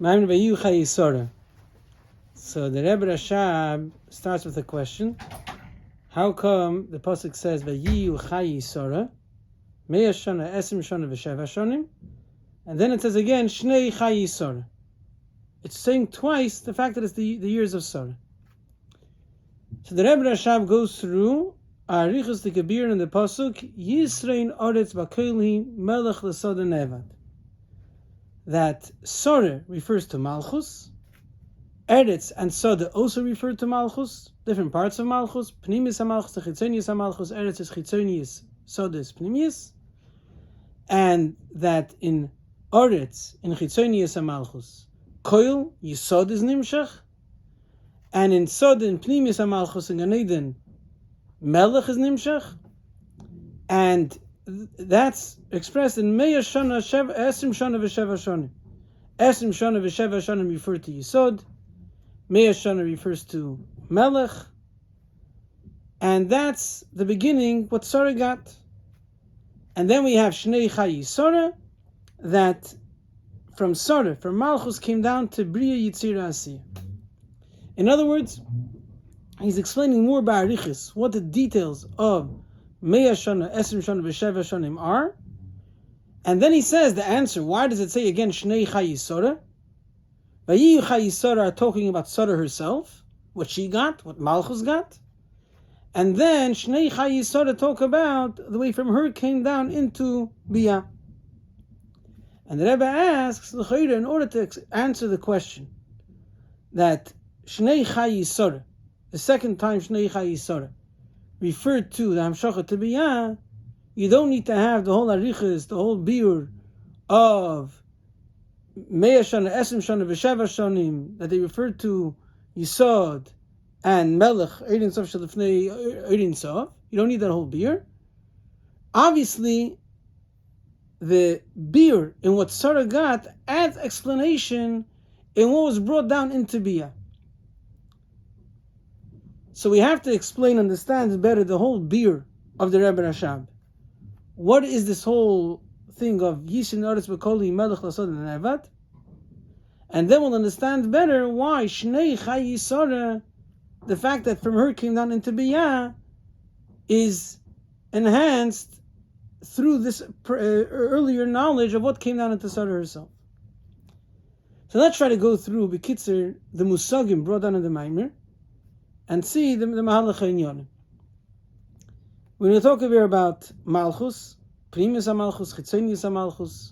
Maamar Vayehiyu Chayei. So the Rebbe Rashab starts with a question. How come the pasuk says Viheyu Chayei Mea Shana Esim Shana V'Sheva Shonim, and then it says again Shnei Chayei? It's saying twice the fact that it's the years of Sarah. So the Rebbe Rashab goes through Arichas the Kabir in the pasuk Yisrein Oretz Bakelhi Melech L'Soda Nevad. That Sarah refers to Malchus, Eretz and Soda also refer to Malchus, different parts of Malchus. Pnimis HaMalchus, the Chitzonius HaMalchus, Eretz is Chitzonius, Soda is Pnimius, and that in Oretz, in Chitzonius HaMalchus, Koil, Yisod is Nimshach, and in Soda, in Pnimius HaMalchus, in Gan Eden, Melech is Nimshach, and that's expressed in Mea Shana Esim Shana V'Sheva Shonim. Esim Shana V'Sheva Shonim refer to Yisod, Mea Shana refers to Melech, and that's the beginning, what Sarah got. And then we have Shnei Chayei, that from Sarah, from Malchus, came down to Bria Yitzira Asiyah. In other words, he's explaining more by Arichis what the details of Mea Shana, Esim Shana, V'Sheva Shonim are. And then he says the answer. Why does it say again Shnei Chayei? Viheyu Chayei are talking about Sarah herself, what she got, what Malchus got. And then Shnei Chayei talk about the way from her came down into Bia. And the Rebbe asks, in order to answer the question, that Shnei Chayei, the second time Shnei Chayei referred to the Hamshacha to Bia, you don't need to have the whole Arichas, the whole Biur of Mea Shana, Esim Shana, V'Sheva Shonim, that they referred to Yisod and Melech, Eidin Sof Shalifnei Eidin Sof. You don't need that whole Biur. Obviously, the Biur in what Sarah got adds explanation in what was brought down into Bia. So we have to explain, understand better the whole Biur of the Rebbe Rashab. What is this whole thing of Yishin Oretz B'Koli Melech L'Sod Nevad? And then we'll understand better why Shnei Chayei, the fact that from her came down into Bia, is enhanced through this earlier knowledge of what came down into Sarah herself. So let's try to go through B'Kitzer the Musagim brought down in the Maamar and see the Mahalach HaInyanim. We're going to talk here about Malchus, Pnimis HaMalchus, Chitzonius HaMalchus.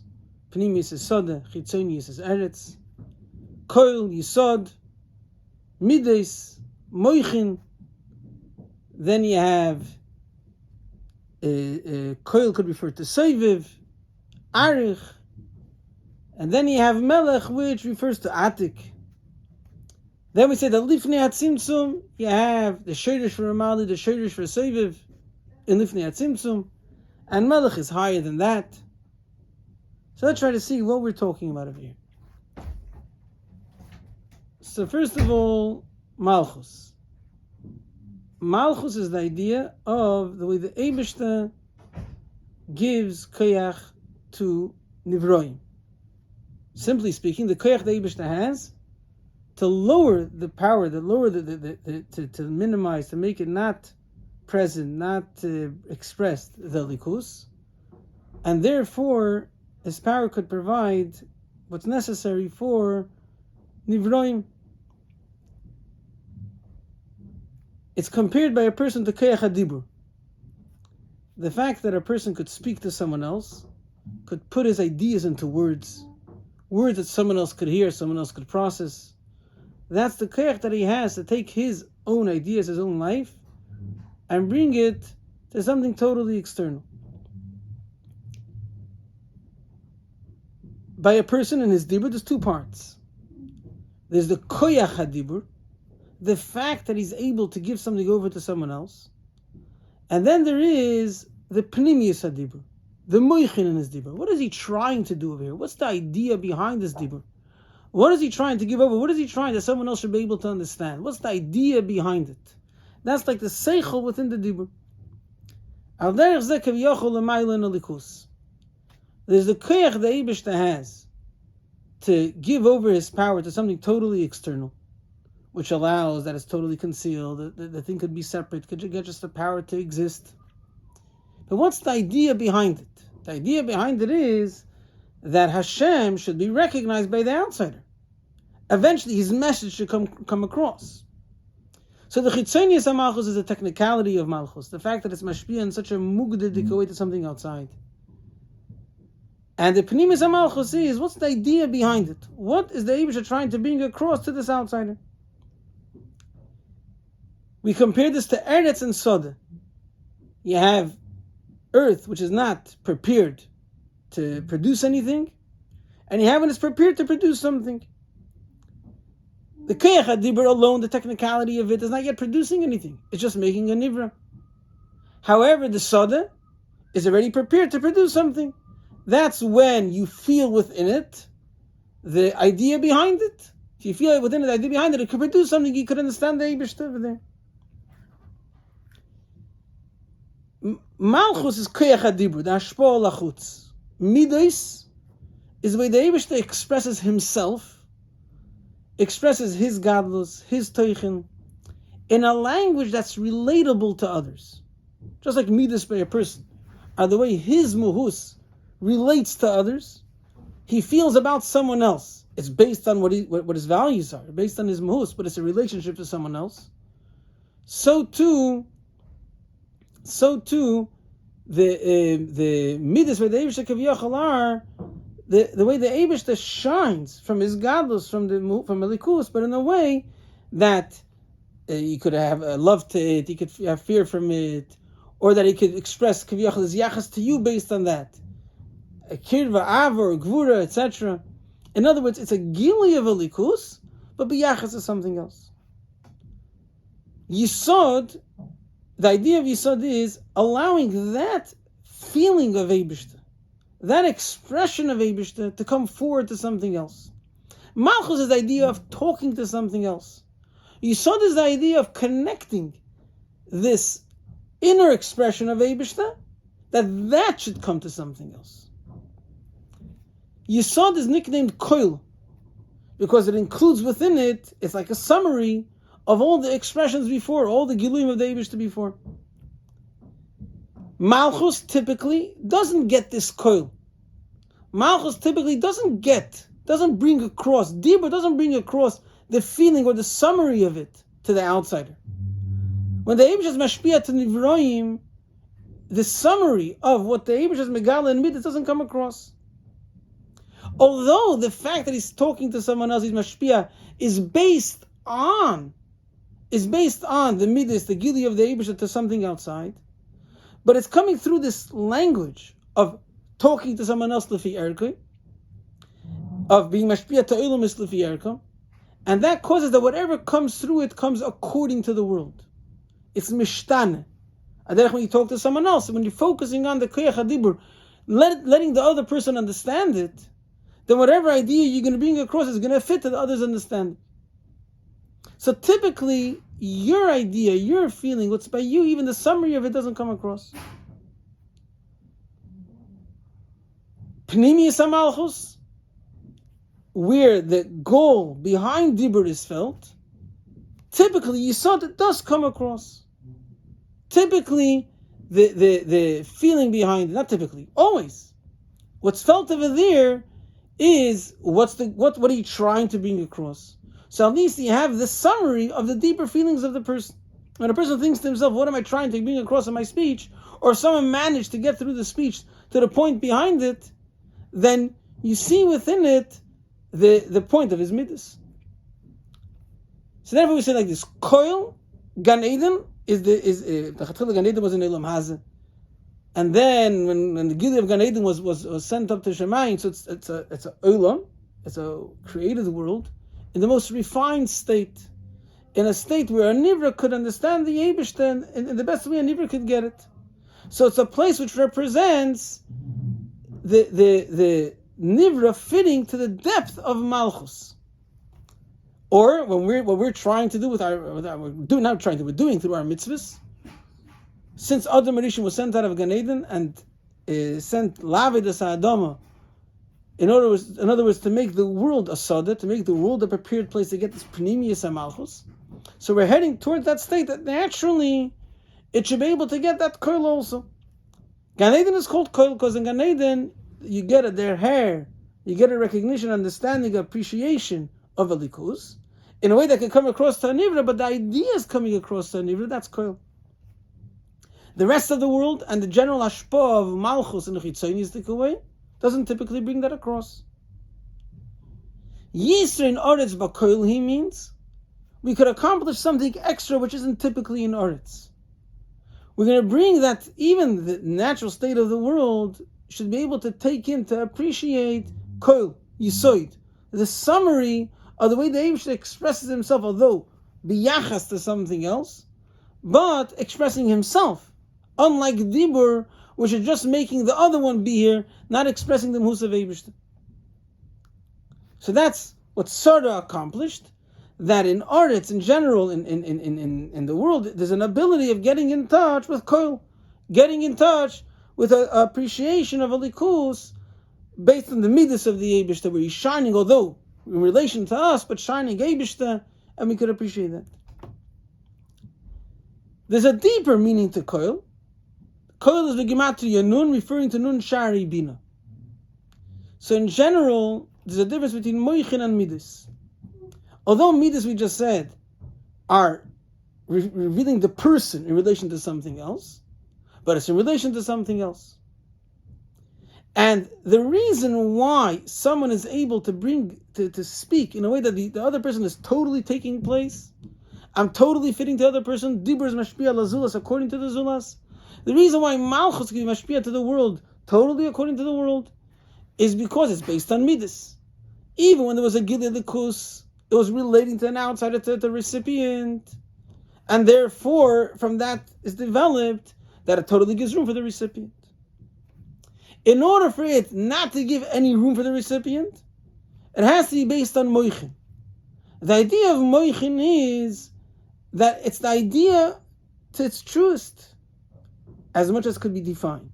Pnimis is Soda, Chitzonius is Eretz. Koil, Yisod, Mides, Moichin. Then you have Koil could refer to Seiviv, Arich. And then you have Melech, which refers to Atik. Then we say that Lifnei HaTzimtzum, you have the Shirish for Ramali, the Shirish for Seiviv, in Lifnei HaTzimtzum, and Melech is higher than that. So let's try to see what we're talking about over here. So first of all, Malchus. Malchus is the idea of the way the Eibishter gives koyach to Nivroim. Simply speaking, the koyach the Eibishter has to lower the power, to minimize, to make it not present, not expressed, the likus, and therefore his power could provide what's necessary for Nivroim. It's compared by a person to koyach hadibur. The fact that a person could speak to someone else, could put his ideas into words that someone else could hear, someone else could process. That's the koyach that he has to take his own ideas, his own life, and bring it to something totally external. By a person in his dibur, there's two parts. There's the koyach hadibur, the fact that he's able to give something over to someone else. And then there is the pnimius hadibur, the moichin in his dibur. What is he trying to do over here? What's the idea behind this dibur? What is he trying to give over? What is he trying that someone else should be able to understand? What's the idea behind it? That's like the seichel within the dibur. Al derech zeh kaviyachol l'mayla n'likus. There's the koyach the Eibishter has to give over his power to something totally external, which allows that it's totally concealed, the thing could be separate, could get just the power to exist. But what's the idea behind it? The idea behind it is that Hashem should be recognized by the outsider. Eventually his message should come across. So the Chitzonius HaMalchus is a technicality of Malchus, the fact that it's mashpia in such a mugdadik way to something outside. And the Pnimis HaMalchus is, what's the idea behind it? What is the Eibusha trying to bring across to this outsider? We compare this to Eretz and Soda. You have earth, which is not prepared to produce anything, and you have when it's prepared to produce something. The Koyach HaDibur alone, the technicality of it, is not yet producing anything. It's just making a Nivra. However, the Soda is already prepared to produce something. That's when you feel within it the idea behind it. If you feel within it, the idea behind it, it could produce something. You could understand the Eibishter over there. Malchus is Koyach HaDibur, the Hashpah Lachutz. Midos is the way the Eibishter expresses himself, expresses his gadlus, his teichen, in a language that's relatable to others. Just like midas by a person, are the way his muhus relates to others, he feels about someone else. It's based on what his values are, based on his muhus, but it's a relationship to someone else. So too, the midas where the Eibishter Kaviyachal are, the way the Eibishter shines from his gadlus, from Elikus, but in a way that you could have love to it, you could have fear from it, or that he could express Kaviyachal his yachas to you based on that. A kirva, avor, gvura, etc. In other words, it's a gili of Elikus, but biyachas is something else. Yisod, the idea of Yisod is allowing that feeling of Eibishter, that expression of Eibishter, to come forward to something else. Malchus is the idea of talking to something else. Yisod is the idea of connecting this inner expression of Eibishter, that should come to something else. Yisod is nicknamed Koil, because it includes within it, it's like a summary of all the expressions before, all the Giluim of the Eibishter before. Malchus typically doesn't get this Koil. Malchus typically doesn't bring across, Dibur doesn't bring across the feeling or the summary of it to the outsider. When the Eibishter is mashpia to Nivroim, the summary of what the Eibishter is megala and midas doesn't come across. Although the fact that he's talking to someone else, he's mashpia, is based on the midas, the gili of the Eibishter to something outside, but it's coming through this language of talking to someone else lefi erka, of being mashpia to olam is lefi erka, and that causes that whatever comes through it comes according to the world. It's mishtane. And then when you talk to someone else, when you're focusing on the koyach hadibur, letting the other person understand it, then whatever idea you're going to bring across is going to fit to the other's understanding. So typically, your idea, your feeling, what's by you, even the summary of it doesn't come across. Pnimius HaMalchus, where the goal behind Dibur is felt, typically you saw that does come across. Typically, the feeling behind it, not typically, always, what's felt over there is what are you trying to bring across? So at least you have the summary of the deeper feelings of the person. When a person thinks to himself, what am I trying to bring across in my speech? Or someone managed to get through the speech to the point behind it, then you see within it the point of his midas. So therefore we say like this: Koil Gan Eden is the Chatchila Gan Eden was in Elam Hazeh, and then when the Gili of Gan Eden was sent up to Shemayim, so it's a Olam, it's a created world in the most refined state, in a state where a Nivra could understand the Eibishter in the best way a Nivra could get it. So it's a place which represents the Nivra fitting to the depth of Malchus. Or what we're trying to do we're doing through our mitzvahs. Since Adam Rishon was sent out of Gan Eden and sent Lavedas Ha'adama In other words, to make the world a sada, to make the world a prepared place to get this pneumius amalchus. So we're heading towards that state that naturally it should be able to get that koil also. Gan Eden is called koil because in Gan Eden you get their hair, you get a recognition, understanding, appreciation of a likus in a way that can come across to a nivra, but the idea is coming across to a nivra, that's koil. The rest of the world and the general hashpah of malchus in the chitzoniistic way doesn't typically bring that across. Yisra in Oretz Bakoil, he means we could accomplish something extra which isn't typically in Oretz. We're going to bring that even the natural state of the world should be able to take in, to appreciate Koil, Yisoid, the summary of the way the Eibush expresses himself, although biyachas to something else, but expressing himself, unlike Dibur, which is just making the other one be here, not expressing the Musav Eibush. So that's what Sarda accomplished, that in Aretz, in general, in the world, there's an ability of getting in touch with Koil, getting in touch with an appreciation of a likus based on the midas of the Eibishter, where he's shining, although in relation to us, but shining Eibishter, and we could appreciate that. There's a deeper meaning to Koil. Koil is the gematria Nun, referring to Nun Shari Bina. So in general, there's a difference between Moichin and Midas. Although Midas, we just said, are revealing the person in relation to something else, but it's in relation to something else. And the reason why someone is able to bring, to speak in a way that the other person is totally taking place, I'm totally fitting the other person, Dibur is mashpia lazulas according to the Zulas. The reason why Malchus can be mashpia to the world, totally according to the world, is because it's based on Midas. Even when there was a Gilead Likus, it was relating to an outsider, to the recipient. And therefore, from that is developed that it totally gives room for the recipient. In order for it not to give any room for the recipient, it has to be based on Moichin. The idea of Moichin is that it's the idea to its truest, as much as could be defined.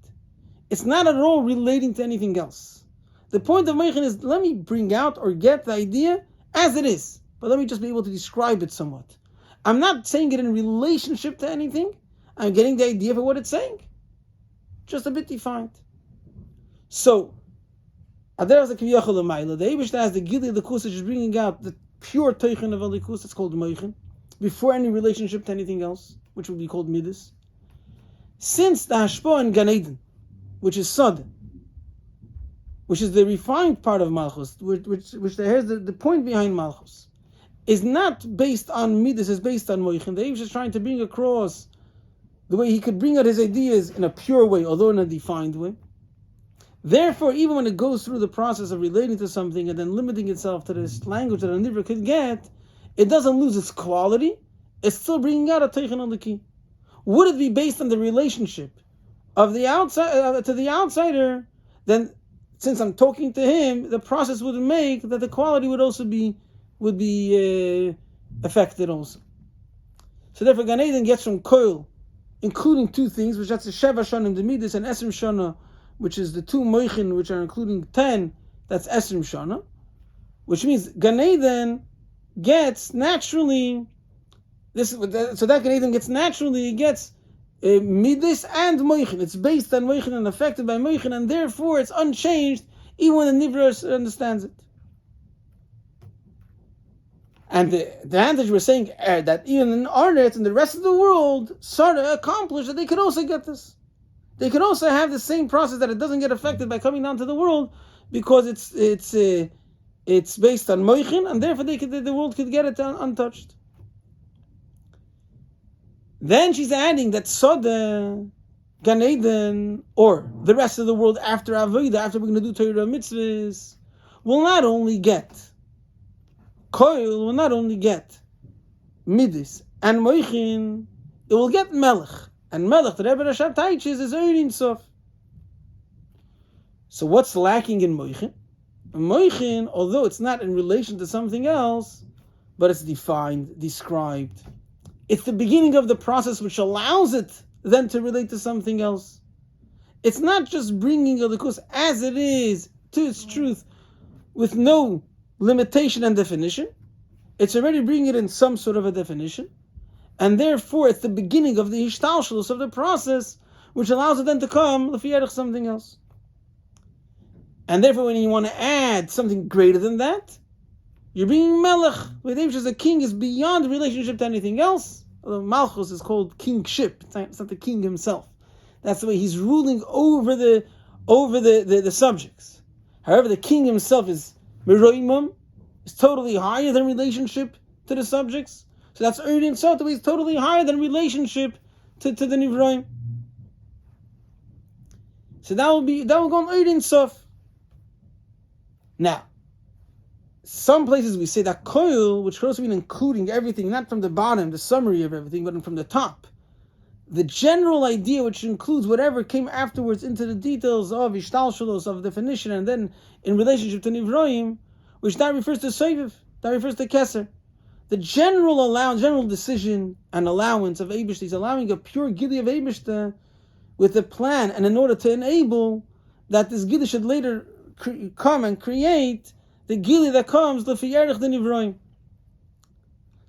It's not at all relating to anything else. The point of Moichin is, let me bring out or get the idea as it is, but let me just be able to describe it somewhat. I'm not saying it in relationship to anything. I'm getting the idea for what it's saying. Just a bit defined. So, Ader has a Kiviyachol L'mayla. The Eibush has the Gili Likus, which is bringing out the pure Teichen of a Likus. It's called Moichin, before any relationship to anything else, which would be called Midas. Since the Hashpah in Gan Eden, which is Sod, which is the refined part of Malchus, which there has the point behind Malchus, is not based on Midas, is based on Moichin. The Eibush is trying to bring across the way he could bring out his ideas in a pure way, although in a defined way. Therefore, even when it goes through the process of relating to something and then limiting itself to this language that a nivra could get, it doesn't lose its quality. It's still bringing out a Teichen Aliki. Would it be based on the relationship of the outside to the outsider? Then, since I'm talking to him, the process would make that the quality would also be affected also. So therefore, Gan Eden gets from Koil, including two things, which that's the Sheva Shana, the Midas, and Esrim Shana, which is the two Moichin, which are including 10, that's Esrim Shana, which means Gan Eden gets naturally, so that Gan Eden gets naturally, it gets Midas and Moichin. It's based on Moichin and affected by Moichin, and therefore it's unchanged, even when the Nivra understands it. And the advantage we're saying that even in Arnett and the rest of the world, Sarda accomplished that they could also get this. They could also have the same process that it doesn't get affected by coming down to the world, because it's based on Moichin, and therefore the world could get it untouched. Then she's adding that Soda, Gan Eden, or the rest of the world after Avodah, after we're going to do Torah mitzvahs, will not only get Koil, will not only get Midas and Moichin, it will get Melech. And Melech, the Rebbe Rashab teaches, is Ein Sof. So what's lacking in Moichin? Moichin, although it's not in relation to something else, but it's defined, described. It's the beginning of the process which allows it then to relate to something else. It's not just bringing a likus as it is to its truth, with no limitation and definition. It's already bringing it in some sort of a definition. And therefore, it's the beginning of the ishtalshalus of the process, which allows it then to come l'fi something else. And therefore, when you want to add something greater than that, you're being melech. Vayehiyu as a king is beyond relationship to anything else. Although malchus is called kingship. It's not the king himself. That's the way he's ruling over the subjects. However, the king himself is meroimum, is totally higher than relationship to the subjects. So that's Erdin Sot, he's totally higher than relationship to the Nivroim. So that will go on Erdin Sof. Now, some places we say that koil, which could also mean including everything, not from the bottom, the summary of everything, but from the top. The general idea, which includes whatever came afterwards into the details of ishtalshalos, of definition, and then in relationship to Nivroim, which that refers to Soviv, that refers to Keser. The general decision and allowance of Eibishter, he's allowing a pure Gili of Eibishter with a plan, and in order to enable that this Gili should later come and create the Gili that comes l'fi erech the Nivroim.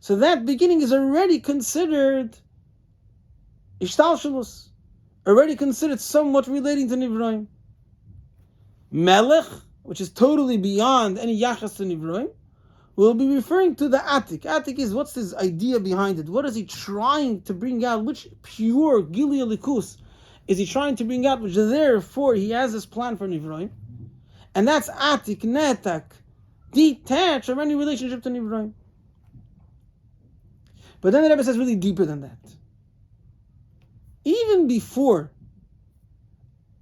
So that beginning is already considered ishtalshalus, already considered somewhat relating to Nivroim. Melech, which is totally beyond any yachas to Nivroim, will be referring to the Atik. Atik is, what's his idea behind it? What is he trying to bring out? Which pure Gili Likus is he trying to bring out? Which therefore he has this plan for Nivroim. And that's Atik, Netak, detached from any relationship to Nivroim. But then the Rebbe says really deeper than that. Even before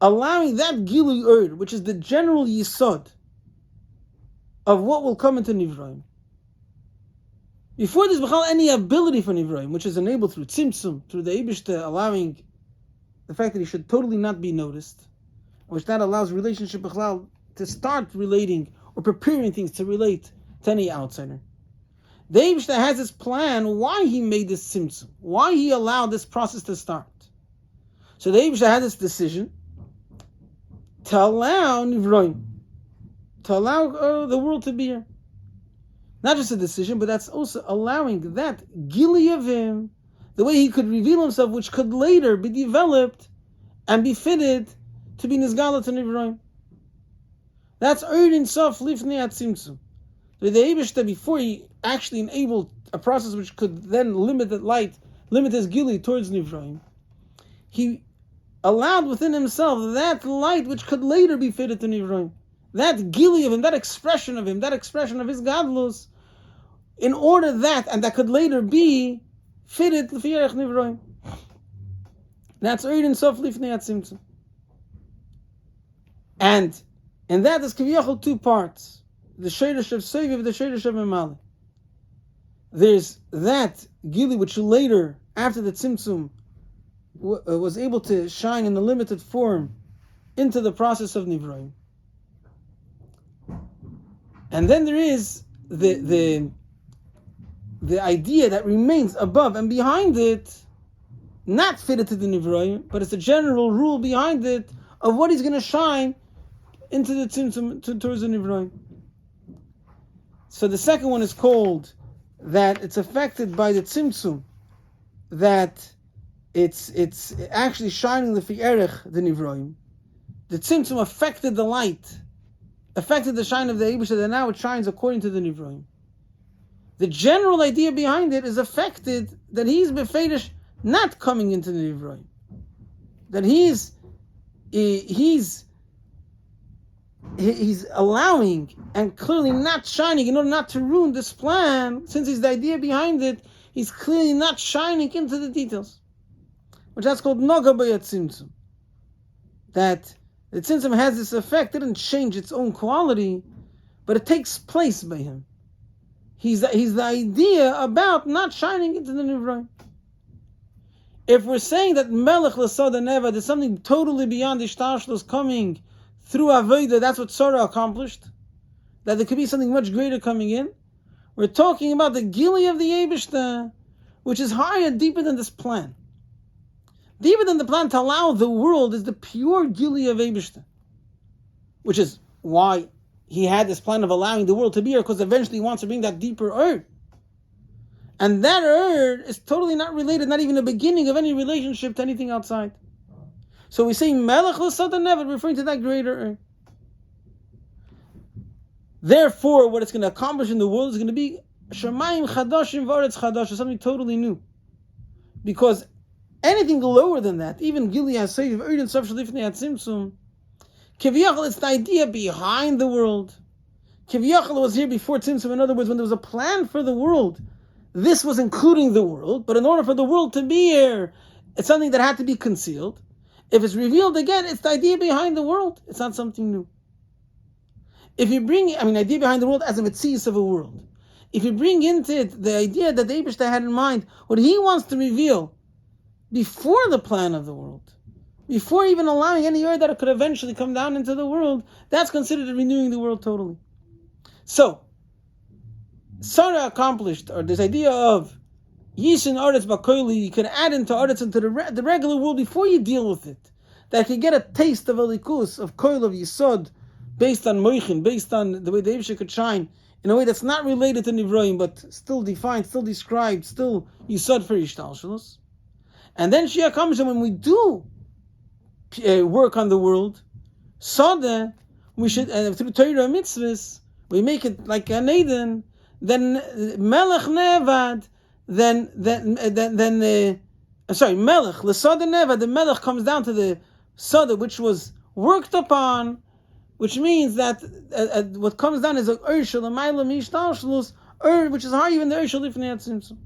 allowing that Gili Erd, which is the general Yisod of what will come into Nivroim, before there's any ability for Nivroim, which is enabled through Tzimtzum, through the Eibishter allowing the fact that he should totally not be noticed, which that allows relationship B'chlal to start relating or preparing things to relate to any outsider. The Eibishter has his plan why he made this Tzimtzum, why he allowed this process to start. So the Eibishter had this decision to allow Nivroim, to allow the world to be here. Not just a decision, but that's also allowing that Gili of him, the way he could reveal himself, which could later be developed and be fitted to be Nizgala to Nivroim. That's Erdin Sof Lifnei Atzimtzum. The Eibishter, before he actually enabled a process which could then limit the light, limit his Gili towards Nivroim, he allowed within himself that light which could later be fitted to Nivroim. That Gili of him, that expression of him, that expression of his Gadlus, in order that, and that could later be fitted to L'fi Erech Nivroim. That's Erdin Sof Lifnei Atzimtzum. And in that there's Kiviyachol two parts. The Sheiresh of Soviv, the Sheiresh of Memali. There's that Gili which later, after the Tzimtzum, was able to shine in a limited form into the process of Nivroim. And then there is the idea that remains above and behind it, not fitted to the Nivroim, but it's a general rule behind it of what he's going to shine into the Tzimtzum towards the Nivroim. So the second one is called that it's affected by the Tzimtzum, that it's actually shining l'fi erech the Nivroim. The Tzimtzum affected the light, affected the shine of the Eibishter, that now it shines according to the Nivroim. The general idea behind it is affected that he's befedish not coming into the Nivroim, that he's allowing and clearly not shining in order not to ruin this plan. Since he's the idea behind it, he's clearly not shining into the details, which that's called Noga B'Yat Tzimtzum. That the Tzimtzum has this effect. It didn't change its own quality, but it takes place by him. He's the idea about not shining into the Nivroim. If we're saying that Melech L'Sod Neva, there's something totally beyond the Ishtalshalus coming through Avodah, that's what Sorah accomplished, that there could be something much greater coming in, we're talking about the Gili of the Eibishter, which is higher, deeper than this plan. Deeper than the plan to allow the world is the pure Gili of Eibishter, which is why he had this plan of allowing the world to be here because eventually he wants to bring that deeper earth. And that earth is totally not related, not even the beginning of any relationship to anything outside. So we say Melech l'sod nevad, referring to that greater earth. Therefore, what it's going to accomplish in the world is going to be Shamayim Chadashim V'aretz Chadash, something totally new. Because anything lower than that, even Gili HaSeif, Erdin Sof Shalifnei HaTzimtzum, Kiviyachal, it's the idea behind the world. Kiviyachal was here before Tzimtzum. In other words, when there was a plan for the world, this was including the world, but in order for the world to be here, it's something that had to be concealed. If it's revealed again, it's the idea behind the world. It's not something new. If you bring, idea behind the world as a metzius of a world. If you bring into it the idea that the Eibishter had in mind, what he wants to reveal before the plan of the world, before even allowing any earth that it could eventually come down into the world, that's considered renewing the world totally. So, Sarah accomplished, or this idea of Yishin Aretz Bakoili, you can add into Aretz, into the regular world before you deal with it, that can get a taste of Elikus, of Koil, of Yisod, based on Moichin, based on the way the Eibishter could shine, in a way that's not related to Nivroim, but still defined, still described, still Yisod for Yishtalshalos. And then Shia comes, and when we do work on the world, Sada, we should, through Torah and mitzvahs, we make it like an Eden, then Melech Nevad, then Melech, L'Sada Nevad, the Melech comes down to the Sada, which was worked upon, which means that what comes down is a Urshel, a Mailam Yishtalshalos, which is higher than the Urshel Lifnei HaTzimtzum.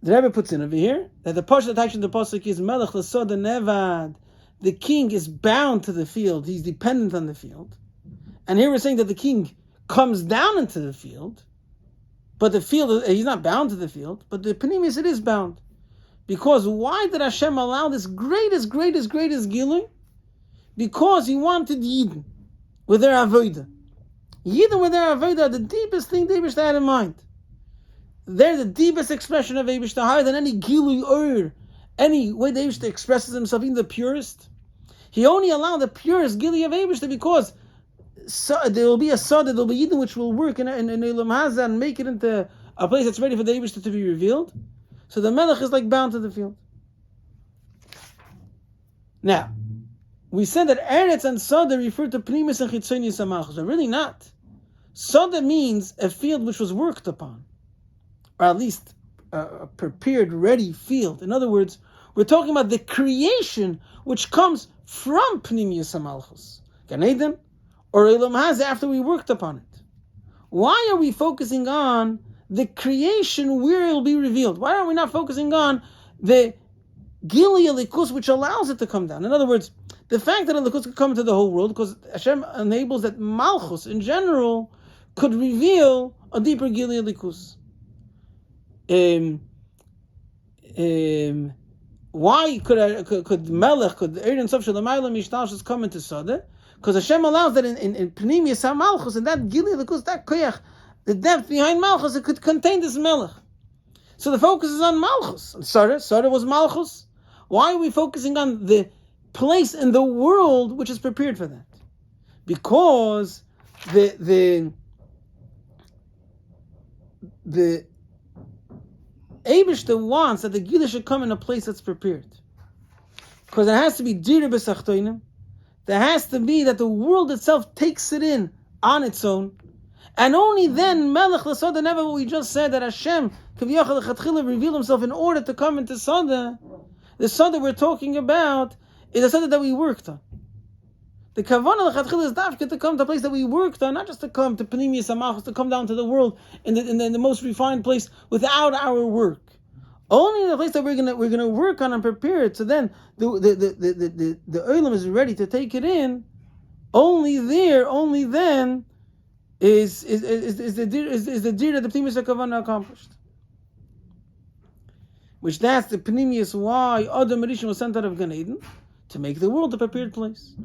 The Rebbe puts in over here that the pasuk attached to the pasuk is Melech L'Sada Nevad. The king is bound to the field; he's dependent on the field. And here we're saying that the king comes down into the field, but the field, he's not bound to the field, but the Panimis, it is bound. Because why did Hashem allow this greatest Gilui? Because he wanted Yidden with their Avodah. Yidden with their Avodah are the deepest thing the Eibishter had in mind. They're the deepest expression of Eibishter, higher than any Gilui or any way the Eibishter expresses himself, even the purest. He only allowed the purest Gilui of Eibishter because there will be a Sada, there will be Yidden which will work in Elam Hazah and make it into a place that's ready for the Eibishter to be revealed. So the Melech is like bound to the field. Now, we said that Eretz and Sada refer to Pnimis and Chitzonius HaMalchus, but really not. Sada means a field which was worked upon, or at least a prepared, ready field. In other words, we're talking about the creation which comes from Pnimius HaMalchus, Gan Eden, or Elam Hazah, after we worked upon it. Why are we focusing on the creation where it will be revealed? Why are we not focusing on the Gili Elikus which allows it to come down? In other words, the fact that Elikus could come into the whole world, because Hashem enables that Malchus in general could reveal a deeper Gili Elikus. Why could Melech, could Erdin Sof Shalamayla Mishtalshus come into Sadeh? Because Hashem allows that in Pnimius HaMalchus, and that Gili Elikus, that Koyach, the depth behind Malchus, it could contain this Melech. So the focus is on Malchus. Sarah was Malchus. Why are we focusing on the place in the world which is prepared for that? Because the Eibishter wants that the Gila should come in a place that's prepared. Because it has to be Dira B'Sachtoinim. There has to be that the world itself takes it in on its own. And only then, Melech L'Sada Nevad, what we just said, that Hashem, Kaviyachal L'Chatchila, revealed himself in order to come into Sada. The Sada we're talking about is a Sada that we worked on. The Kavanah L'Chatchila is dafka to come to a place that we worked on, not just to come to Pnimius HaMalchus, to come down to the world in the most refined place without our work. Only in the place that we're gonna work on and prepare it, so then the Olam is ready to take it in. Only then is the dir that the Pnimius HaKavanah accomplished. Which that's the Pnimius why Adam Rishon was sent out of Gan Eden, to make the world a prepared place.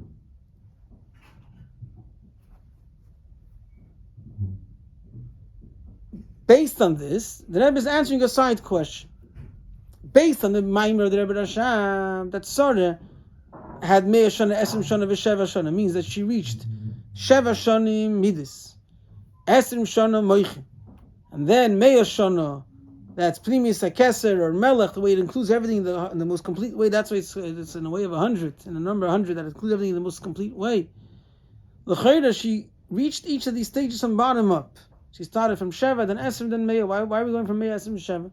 Based on this, the Rebbe is answering a side question. Based on the Maamar of the Rebbe Rasham, that Sarah had Me'ah Shana, Esrim Shana, V'Sheva Shana, means that she reached Sheva Shanim Midas, Esrim Shana Moichin, and then Me'ah Shana, that's Pnimis HaKeser or Melech, the way it includes everything in the most complete way. That's why it's in a way of 100, in a number 100 that includes everything in the most complete way. L'chayra, she reached each of these stages from bottom up. She started from Sheva, then Esrim, then Me'ah. Why are we going from Me'ah, Esrim, Sheva?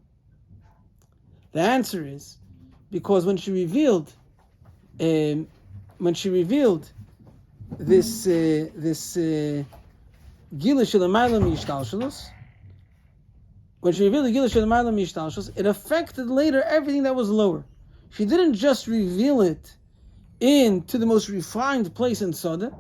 The answer is because when she revealed this Gila Shelamayla Mishtalshalos, when she revealed the Gila Shelamayla Mishtalshalos, it affected later everything that was lower. She didn't just reveal it into the most refined place in Soda.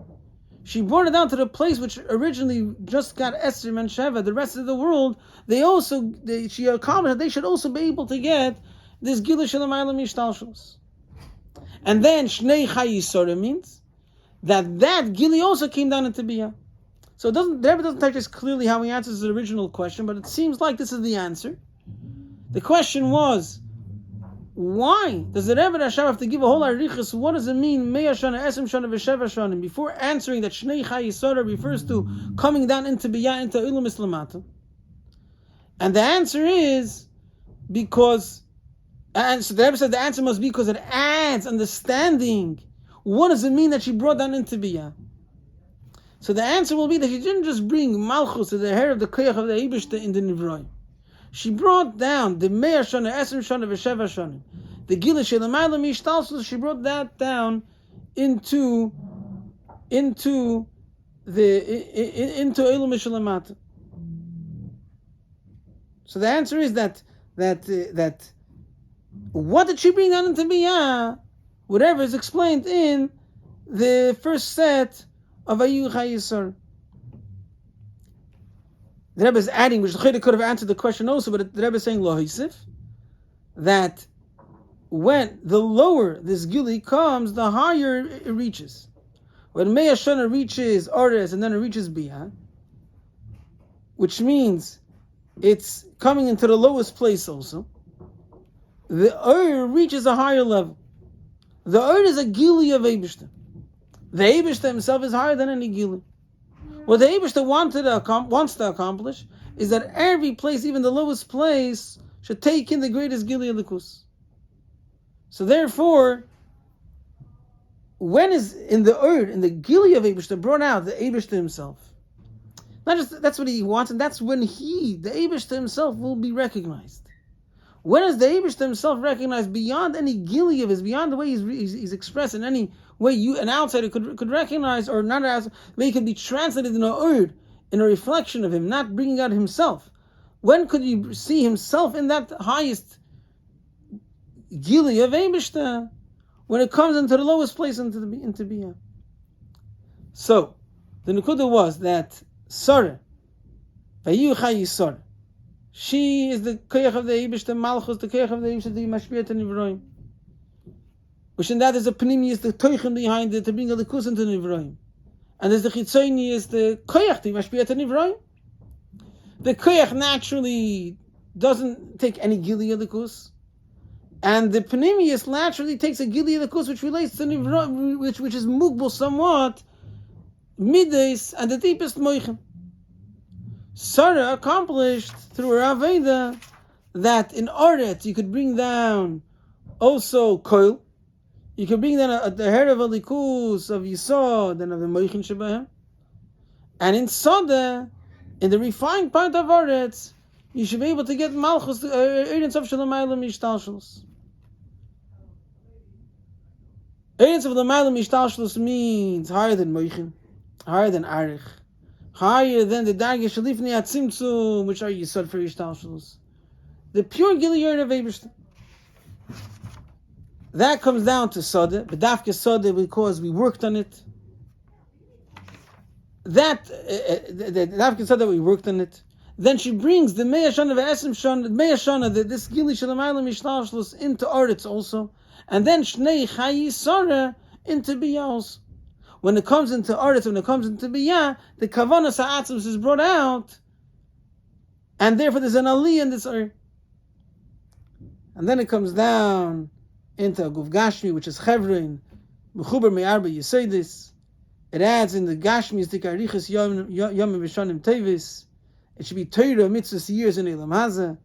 She brought it down to the place which originally just got Esrim and Sheva. The rest of the world, she accomplished that they should also be able to get this Gila Shelamayla Mishtalshalos. And then Shnei Chayei Sorah means that Gili also came down into Biyah. So the Rebbe doesn't touch this clearly how he answers the original question, but it seems like this is the answer. The question was, why does the Rebbe Rashab have to give a whole arichas? What does it mean, Me'ah Shana, Esrim Shana, V'Sheva Shana, before answering that Shnei Chayei Sorah refers to coming down into Biyah, into Ilum Islamata? And the answer is because, and so the Rebbe said the answer must be because it adds understanding. What does it mean that she brought down into Biyah? So the answer will be that she didn't just bring Malchus to the hair of the Koyach of the Eibishter in the Nivroim. She brought down the Me'ah Shana, Esrim Shana, V'Sheva Shana, the Gila Shelamayla Mishtalshalos. She brought that down into Eilu Mishalamata. So the answer is that what did she bring down into Biyah? Whatever is explained in the first set of Vayehiyu Chayei. The Rebbe is adding, which the Chayei could have answered the question also, but the Rebbe is saying Lo Hisif, that when the lower this Gili comes, the higher it reaches. When Me'ah Shana reaches Ores and then it reaches Biyah, which means it's coming into the lowest place also, the reaches a higher level. The is a Gili of Eibishter. The Eibishter himself is higher than any Gili. What the Eibishter wants to accomplish is that every place, even the lowest place, should take in the greatest Gili of Likus. So therefore, when is in the Gili of Eibishter brought out the Eibishter himself? Not just that's what he wants, and that's when the Eibishter himself, will be recognized. When is the Eibishter himself recognized beyond any Gili of his, beyond the way he's expressed in any way an outsider could recognize, or not as way he could be translated in a reflection of him, not bringing out himself? When could you see himself in that highest Gili of Eibishter? When it comes into the lowest place, into Biyah. So the Nekuda was that Sorah, Vayehiyu Chayei Sorah, she is the Koyach of the Eibishter Malchus, the Koyach of the Eibishter, the Mashpiyat Nivroim. Which in that is a Pnimi, is the Toichem behind it, to bring a Likus into Nivroim. And there's the Chitzoni, is the Koyach, the Mashpiyat Nivroim. The Koyach naturally doesn't take any Gili of Likus. And the Pnimius naturally takes a Gili of Likus, which relates to Nivroim, which is Mugbal somewhat, Midas, and the deepest Moichem. Sarah accomplished through her Aveda that in Oret you could bring down also Koil, you could bring down the hair of a Likus of Yisod and of the Moichin Shebahem, and in Soda, in the refined part of Oret, you should be able to get Malchus, Eretz of Shelamayla Mishtalshalos. Eretz of Shelamayla Mishtalshalos means higher than Moichin, higher than Arich, higher than the Dargeh Shalifnei Atzimtzum, which are Yisod for Yishtalshalos. The pure Giliyot of Eibishter. That comes down to Soda, B'dafke Soda, because we worked on it. The B'dafke Soda, we worked on it. Then she brings the Me'ah Shana V'Esrim Shana, Me'ah Shana, this Gili Shelamayla Mishtalshalos into Oretz also, and then Shnei Chayei Sorah into Biyah also. When it comes into Oretz, when it comes into Biyah, the Kavanas Ha'atzmos is brought out, and therefore there's an Aliyah in this Oretz. And then it comes down into Guf Gashmi, which is Chevron, Mechuber me'arba Yesodis. It adds in the Gashmis Dikarichas Yom Vishanim Tevis. It should be Torah mitzvahs years in Elam Hazeh,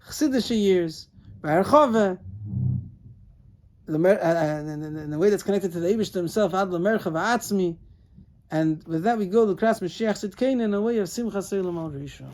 Chassidish years, Ba'archava, in the way that's connected to the Eibush himself, Ad L'mercha V'atzmi, and with that we go to Kras Mashiach Tzidkein in a way of Simchas Elam Al Rishon.